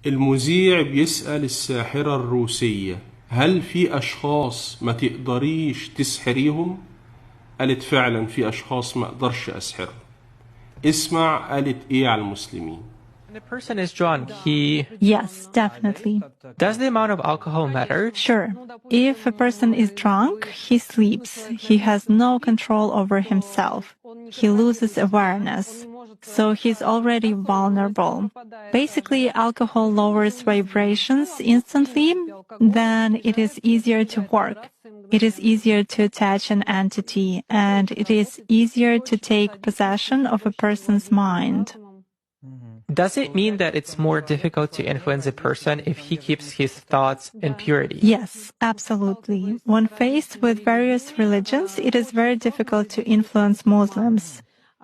المذيع بيسأل الساحرة الروسية: هل في أشخاص ما تقدريش تسحريهم؟ قالت: فعلا في أشخاص ما أقدرش أسحرهم. اسمع قالت إيه على المسلمين. When a person is drunk, he... Yes, definitely. Does the amount of alcohol matter? Sure. If a person is drunk, he sleeps. He has no control over himself. He loses awareness. So he's already vulnerable. Basically, alcohol lowers vibrations instantly, then it is easier to work. It is easier to attach an entity, and it is easier to take possession of a person's mind. Does it mean that it's more difficult to influence a person if he keeps his thoughts in purity? Yes, absolutely. When faced with various religions, it is very difficult to influence Muslims.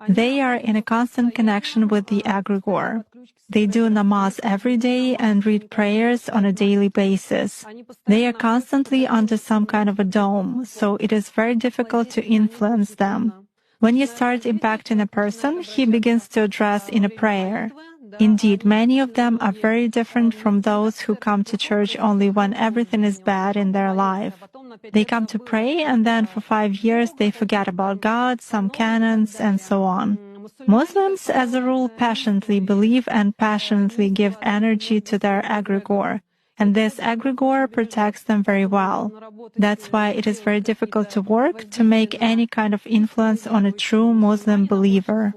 They are in a constant connection with the egregore. They do namaz every day and read prayers on a daily basis. They are constantly under some kind of a dome, so it is very difficult to influence them. When you start impacting a person, he begins to address in a prayer. Indeed, many of them are very different from those who come to church only when everything is bad in their life. They come to pray, and then for 5 years they forget about God, some canons, and so on. Muslims, as a rule, passionately believe and passionately give energy to their egregore, and this egregore protects them very well. That's why it is very difficult to work to make any kind of influence on a true Muslim believer.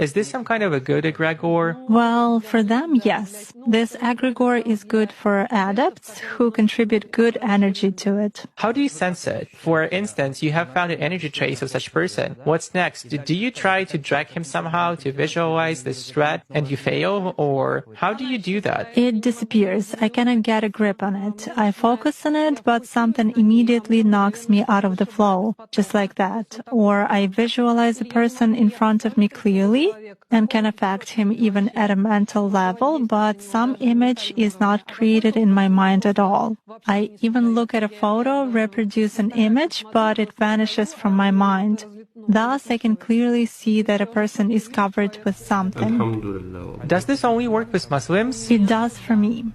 Is this some kind of a good egregore? Well, for them, yes. This egregore is good for adepts who contribute good energy to it. How do you sense it? For instance, you have found an energy trace of such person. What's next? Do you try to drag him somehow to visualize this threat and you fail? Or how do you do that? It disappears. I cannot get a grip on it. I focus on it, but something immediately knocks me out of the flow, just like that. Or I visualize a person in front of me clearly and can affect him even at a mental level, but some image is not created in my mind at all. I even look at a photo, reproduce an image, but it vanishes from my mind. Thus, I can clearly see that a person is covered with something. Alhamdulillah. Does this only work with Muslims? It does for me.